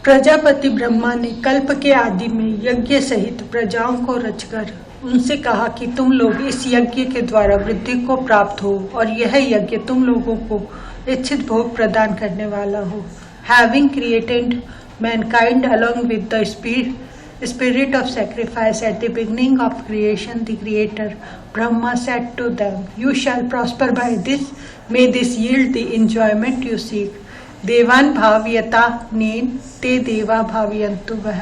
प्रजापति ब्रह्मा ने कल्प के आदि में यज्ञ सहित प्रजाओं को रचकर उनसे कहा कि तुम लोग इस यज्ञ के द्वारा वृद्धि को प्राप्त हो और यह यज्ञ तुम लोगों को इच्छित भोग प्रदान करने वाला हो। Having created mankind along with the spirit of sacrifice at the beginning of creation, the Creator Brahma said to them, "You shall prosper by this. May this yield the enjoyment you seek." देवान भावयता नेन ते देवा भावयन्तु वह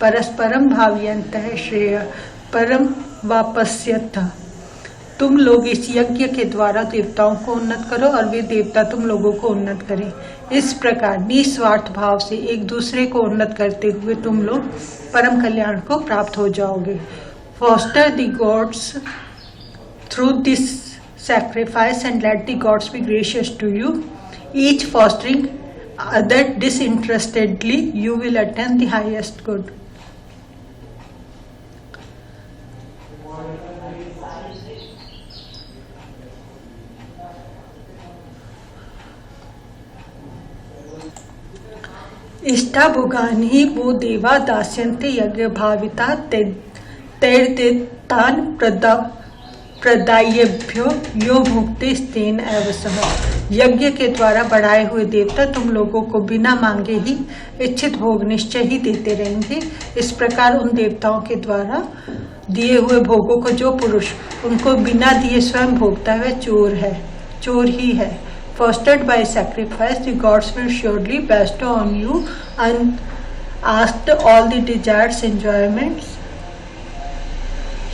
परस्परम भावयन्तः श्रेय परम वापस्यथ। तुम लोग इस यज्ञ के द्वारा देवताओं को उन्नत करो और वे देवता तुम लोगों को उन्नत करें। इस प्रकार निस्वार्थ भाव से एक दूसरे को उन्नत करते हुए तुम लोग परम कल्याण को प्राप्त हो जाओगे। Foster the gods through this sacrifice and let the gods be gracious to you. Each fostering other disinterestedly, you will attain the highest good. इष्टा भोगानि वो देवा दास्यन्ते यज्ञ भाविता तैर्देतान प्रदायेभ्यो यो भुक्ते स्तेन एव सह। यज्ञ के द्वारा बढ़ाए हुए देवता तुम लोगों को बिना मांगे ही इच्छित भोग निश्चय ही देते रहेंगे। इस प्रकार उन देवताओं के द्वारा दिए हुए भोगों को जो पुरुष उनको बिना दिए स्वयं भोगता है वह चोर ही है। Fostered by sacrifice, the gods will surely bestow on you unasked all the desired enjoyments.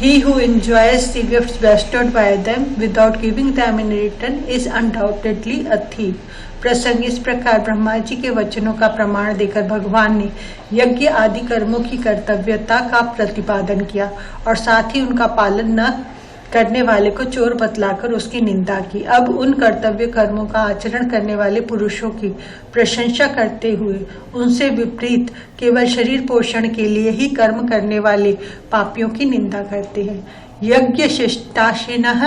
He who enjoys the gifts bestowed by them without giving them in return is undoubtedly a thief. प्रसंग इस प्रकार ब्रह्मा जी के वचनों का प्रमाण देकर भगवान ने यज्ञ आदि कर्मों की कर्तव्यता का प्रतिपादन किया और साथ ही उनका पालन न करने वाले को चोर बतलाकर उसकी निंदा की। अब उन कर्तव्य कर्मों का आचरण करने वाले पुरुषों की प्रशंसा करते हुए उनसे विपरीत केवल शरीर पोषण के लिए ही कर्म करने वाले पापियों की निंदा करते हैं। यज्ञ शिष्टाशिनः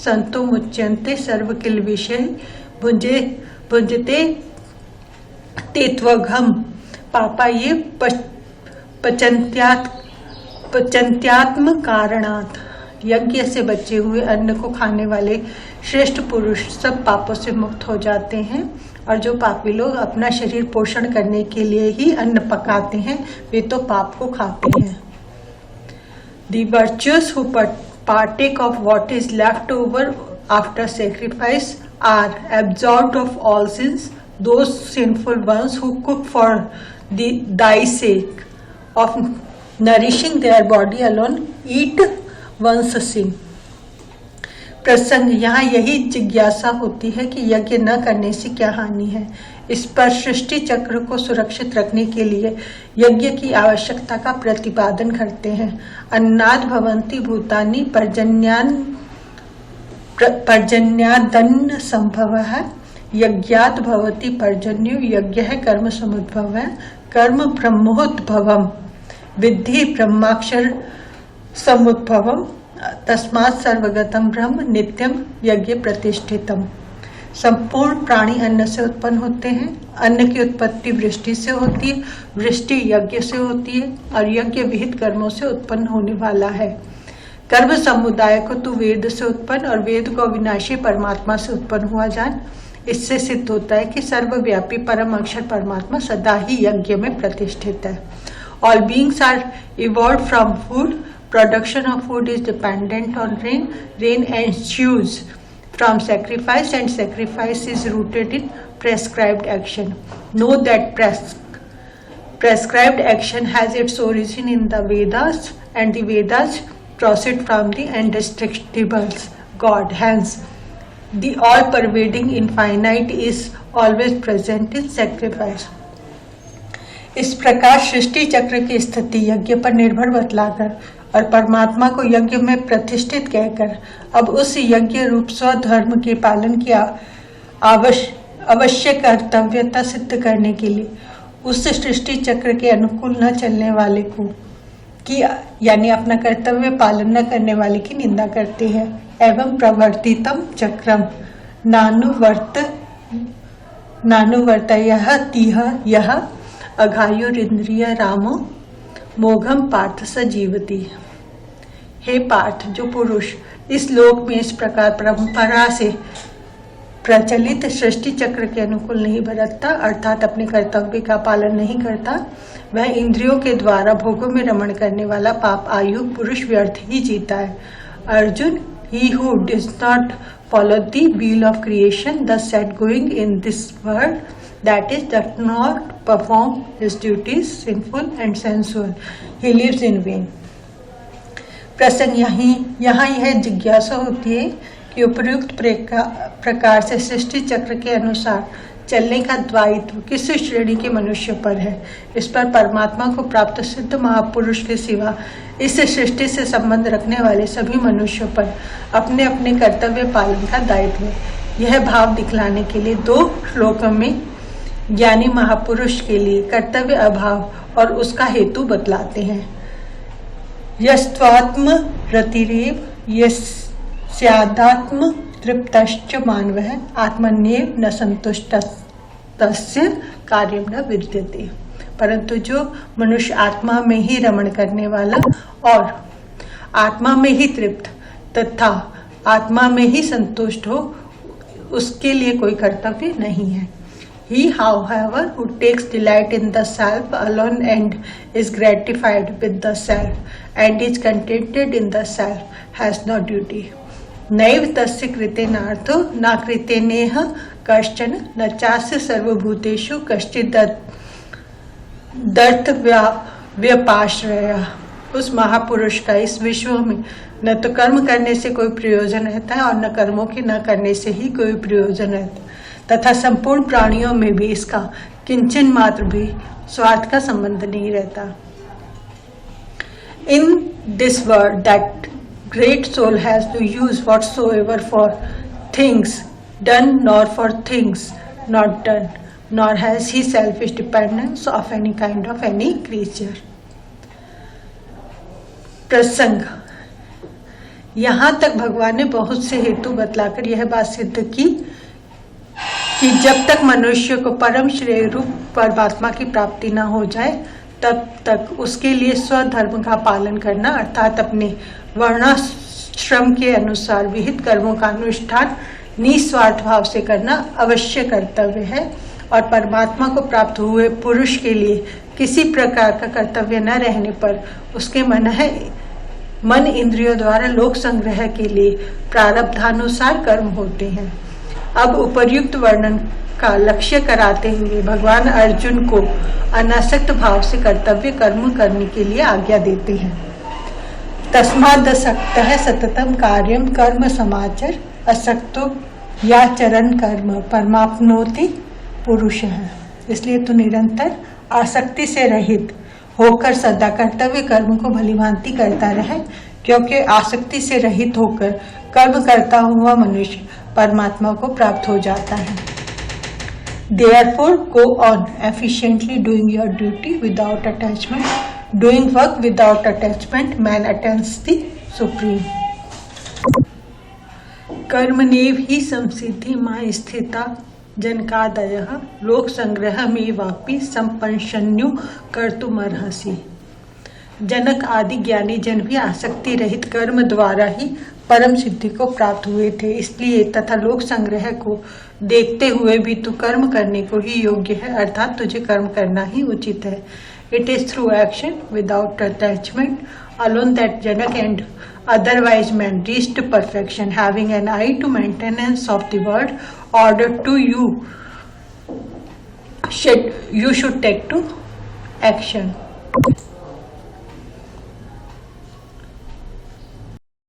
संतो मुच्यन्ते सर्व किल विषय भुंजते तेत्वघम पापा ये पचन्त्यात्म कारणात्। यज्ञ से बचे हुए अन्न को खाने वाले श्रेष्ठ पुरुष सब पापों से मुक्त हो जाते हैं और जो पापी लोग अपना शरीर पोषण करने के लिए ही अन्न पकाते हैं वे तो पाप को खाते हैं। The virtuous who partake of what is left over after sacrifice are absolved of all sins. Those sinful ones who cook for thy sake of nourishing their body alone eat वंश सिंह। प्रसंग यहाँ यही जिज्ञासा होती है कि यज्ञ न करने से क्या हानि है। इस पर सृष्टि चक्र को सुरक्षित रखने के लिए यज्ञ की आवश्यकता का प्रतिपादन करते हैं। अन्नाद भवन्ति भूतानि पर्जन्यादन्न संभवः यज्ञात् भवति पर्जन्यो यज्ञः कर्म समुद्भवः कर्म ब्रह्मोद्भवम् विद्धि ब्रह्माक्षर समुद्भवम तस्मात् सर्वगतम ब्रह्म नित्यम यज्ञ प्रतिष्ठितम। संपूर्ण प्राणी अन्न से उत्पन्न होते हैं। अन्न की उत्पत्ति वृष्टि से होती है, वृष्टि यज्ञ से होती है और यज्ञ विहित कर्मों से उत्पन्न होने वाला है। कर्म समुदाय को तू वेद से उत्पन्न और वेद को अविनाशी परमात्मा से उत्पन्न हुआ जान। इससे सिद्ध होता है कि सर्वव्यापी परम अक्षर परमात्मा सदा ही यज्ञ में प्रतिष्ठित है। All beings are evolved from food. Production of food is dependent on rain. Rain ensues from sacrifice and sacrifice is rooted in prescribed action. Know that prescribed action has its origin in the Vedas and the Vedas proceed from the indestructible God. Hence, the all-pervading infinite is always present in sacrifice. इस प्रकार सृष्टि चक्र की स्थिति यज्ञ पर निर्भर बतलाकर और परमात्मा को यज्ञ में प्रतिष्ठित कहकर अब उस यज्ञ रूप स्वधर्म के पालन की अवश्य कर्तव्यता सिद्ध करने के लिए उस सृष्टि चक्र के अनुकूल न चलने वाले को की यानी अपना कर्तव्य पालन न करने वाले की निंदा करते हैं। एवं प्रवर्तितम चक्रम नानुवर्त यह अघायुरिंद्रिय रामो मोघम पार्थ स जीवति। हे पार्थ, जो पुरुष इस लोक में इस प्रकार परंपरा से प्रचलित सृष्टि चक्र के अनुकूल नहीं बरतता, अर्थात अपने कर्तव्य का पालन नहीं करता, वह इंद्रियों के द्वारा भोगों में रमण करने वाला पाप आयु पुरुष व्यर्थ ही जीता है। Arjun, he who does not follow the wheel of creation, thus set going in this world, that is, does not perform his duties, sinful and sensual, he lives in vain। प्रसंग यहाँ यह जिज्ञासा होती है कि उपयुक्त प्रकार से सृष्टि चक्र के अनुसार चलने का दायित्व किस श्रेणी के मनुष्य पर है। इस पर परमात्मा को प्राप्त सिद्ध महापुरुष के सिवा इस सृष्टि से संबंध रखने वाले सभी मनुष्यों पर अपने अपने कर्तव्य पालन का दायित्व है। यह भाव दिखलाने के लिए 2 श्लोकों में ज्ञानी महापुरुष के लिए कर्तव्य अभाव और उसका हेतु बतलाते हैं। यस्त्वात्म रतिरेव यस्यादात्म तृप्तश्च मानवः आत्मन्येव न संतुष्टस्य कार्यं न विद्यते। परंतु जो मनुष्य आत्मा में ही रमण करने वाला और आत्मा में ही तृप्त तथा आत्मा में ही संतुष्ट हो, उसके लिए कोई कर्तव्य नहीं है। He, however, who takes delight in the self alone and is gratified with the self and is contented in the self has no duty। नैव तस्य कृतेनार्थो न कृतेनेह कश्चन न चास्य सर्वभूतेषु कश्चित् दर्थ व्यपाश्रय। उस महापुरुष का इस विश्व में न तो कर्म करने से कोई प्रयोजन रहता है और न कर्मों के न करने से ही कोई प्रयोजन रहता, तथा संपूर्ण प्राणियों में भी इसका किंचन मात्र भी स्वार्थ का संबंध नहीं रहता। In this world that great soul has to use whatsoever for things done nor for things not done, nor has he selfish dependence of any kind of any creature। प्रसंग, यहाँ तक भगवान ने बहुत से हेतु बतलाकर यह बात सिद्ध की कि जब तक मनुष्य को परम श्रेय रूप परमात्मा की प्राप्ति न हो जाए, तब तक उसके लिए स्वधर्म का पालन करना अर्थात अपने वर्णाश्रम के अनुसार विहित कर्मों का अनुष्ठान निस्वार्थ भाव से करना अवश्य कर्तव्य है। और परमात्मा को प्राप्त हुए पुरुष के लिए किसी प्रकार का कर्तव्य न रहने पर उसके मन इंद्रियों द्वारा लोक संग्रह के लिए प्रारब्धानुसार कर्म होते हैं। अब उपर्युक्त वर्णन का लक्ष्य कराते हुए भगवान अर्जुन को अनासक्त भाव से कर्तव्य कर्म करने के लिए आज्ञा देते हैं। तस्मादसक्तः सततम कार्यम कर्म समाचर असक्तो या चरण कर्म परमाप्नोति पुरुषः। इसलिए तू निरंतर आसक्ति से रहित होकर सदा कर्तव्य कर्म को भलीभांति करता रहे, क्योंकि आसक्ति से रहित होकर कर्म करता हुआ मनुष्य परमात्मा को प्राप्त हो जाता है। Therefore, go on efficiently doing your duty without attachment. Doing work without attachment, man attains the supreme। कर्मणेव ही संसिद्धि मां स्थिता जनकादयः लोक संग्रह में वापि संपन्नु कर्तुमर्हसि। जनक आदि ज्ञानी जन भी आसक्ति रहित कर्म द्वारा ही परम सिद्धि को प्राप्त हुए थे। इसलिए तथा लोक संग्रह को देखते हुए भी तू कर्म करने को ही योग्य है, अर्थात तुझे कर्म करना ही उचित है। It is through action without attachment alone that Janak and otherwise men reached perfection, having an eye to maintenance of the world order to you should take to action।